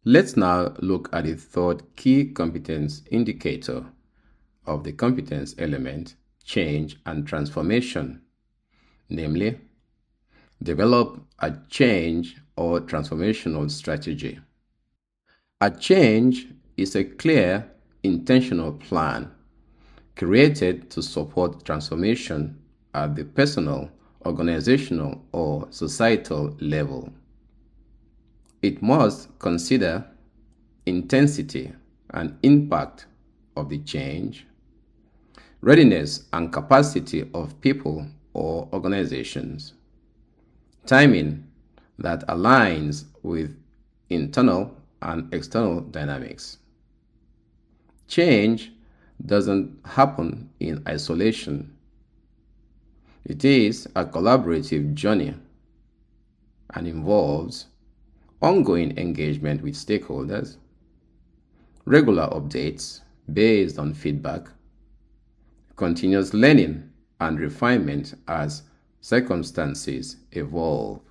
Let's now look at the third key competence indicator of the competence element, change and transformation, namely, develop a change or transformational strategy. A change is a clear, intentional plan created to support transformation at the personal, organizational, or societal level. It must consider intensity and impact of the change, readiness and capacity of people or organizations, timing that aligns with internal and external dynamics. Change doesn't happen in isolation. It is a collaborative journey and involves ongoing engagement with stakeholders, regular updates based on feedback, continuous learning and refinement as circumstances evolve.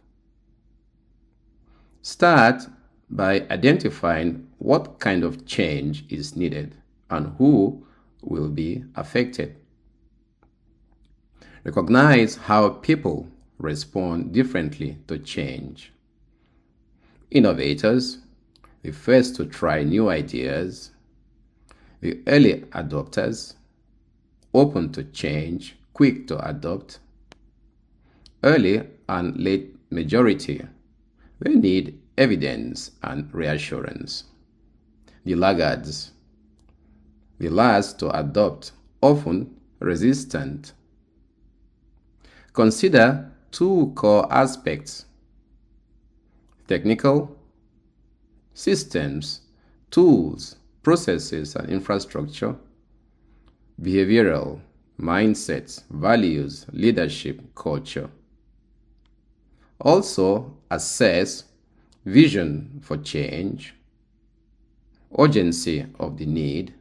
Start by identifying what kind of change is needed and who will be affected. Recognize how people respond differently to change. Innovators, the first to try new ideas, the early adopters, open to change, quick to adopt, early and late majority, they need evidence and reassurance. The laggards, the last to adopt, often resistant. Consider two core aspects: technical, systems, tools, processes, and infrastructure; behavioral, mindsets, values, leadership, culture. Also, assess vision for change, urgency of the need,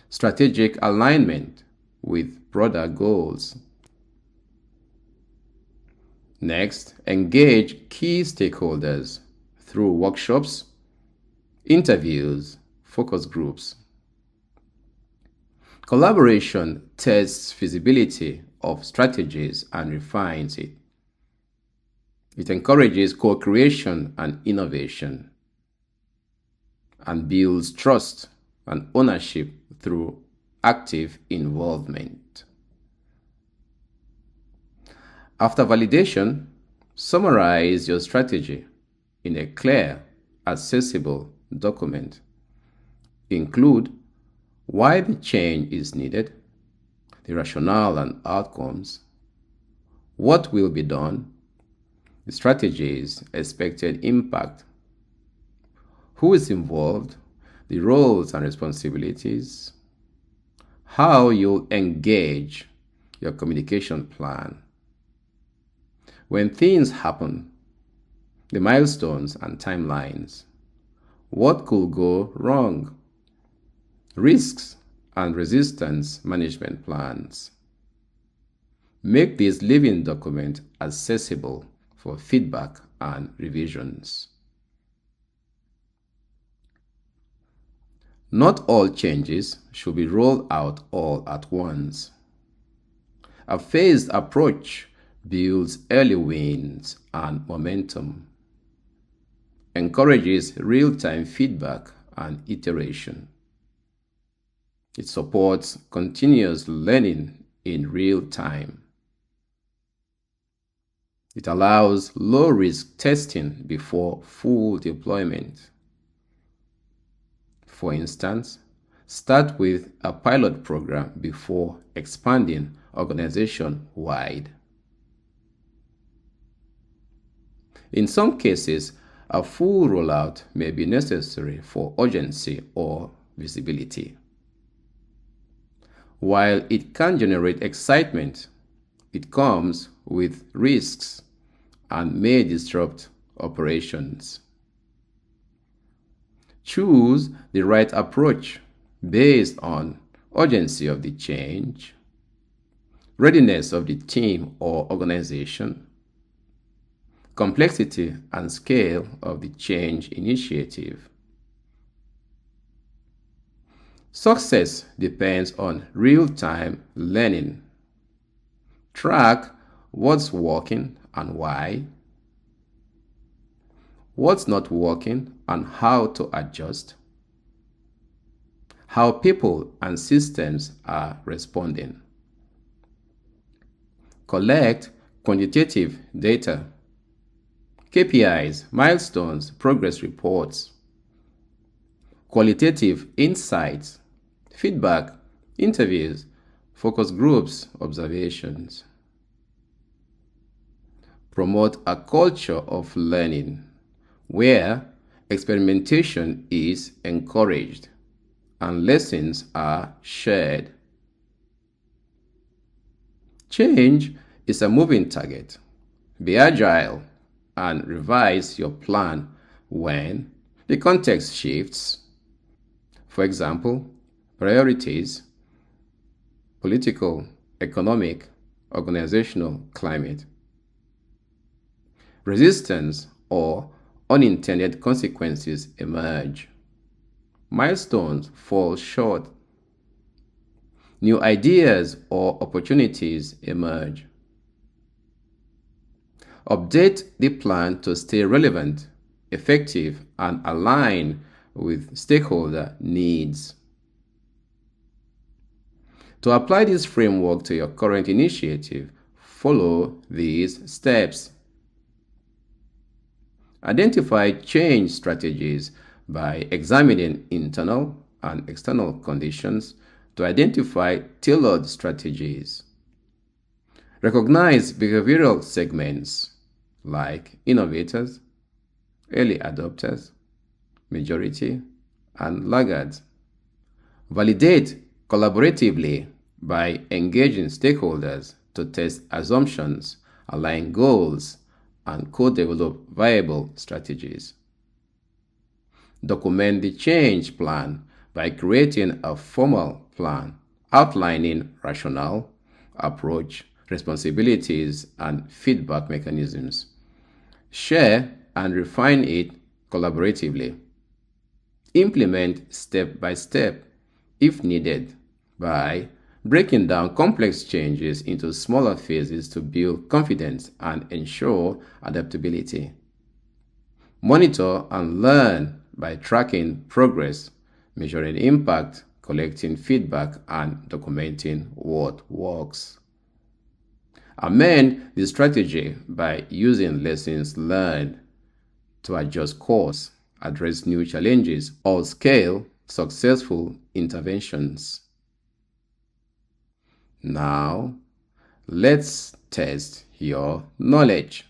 strategic alignment with broader goals. Next, engage key stakeholders through workshops, interviews, focus groups. Collaboration tests feasibility of strategies and refines it. It encourages co-creation and innovation and builds trust and ownership through active involvement. After validation, summarize your strategy in a clear, accessible document. Include why the change is needed, the rationale and outcomes, what will be done, the strategy's expected impact, who is involved, the roles and responsibilities, how you'll engage, your communication plan. When things happen, the milestones and timelines, what could go wrong, risks and resistance management plans. Make this living document accessible for feedback and revisions. Not all changes should be rolled out all at once. A phased approach builds early wins and momentum, encourages real-time feedback and iteration. It supports continuous learning in real time. It allows low-risk testing before full deployment. For instance, start with a pilot program before expanding organization-wide. In some cases, a full rollout may be necessary for urgency or visibility. While it can generate excitement, it comes with risks and may disrupt operations. Choose the right approach based on urgency of the change, readiness of the team or organization, complexity and scale of the change initiative. Success depends on real-time learning. Track what's working and why, what's not working and how to adjust, how people and systems are responding. Collect quantitative data, KPIs, milestones, progress reports. Qualitative insights, feedback, interviews, focus groups, observations. Promote a culture of learning where experimentation is encouraged and lessons are shared. Change is a moving target. Be agile and revise your plan when the context shifts. For example, priorities, political, economic, organizational climate. Resistance or unintended consequences emerge. Milestones fall short. New ideas or opportunities emerge. Update the plan to stay relevant, effective, and aligned with stakeholder needs. To apply this framework to your current initiative, follow these steps. Identify change strategies by examining internal and external conditions to identify tailored strategies. Recognize behavioral segments like innovators, early adopters, majority, and laggards. Validate collaboratively by engaging stakeholders to test assumptions, align goals, and co-develop viable strategies. Document the change plan by creating a formal plan outlining rationale, approach, responsibilities, and feedback mechanisms. Share and refine it collaboratively. Implement step by step, if needed, by breaking down complex changes into smaller phases to build confidence and ensure adaptability. Monitor and learn by tracking progress, measuring impact, collecting feedback, and documenting what works. Amend the strategy by using lessons learned to adjust course, address new challenges, or scale successful interventions. Now, let's test your knowledge.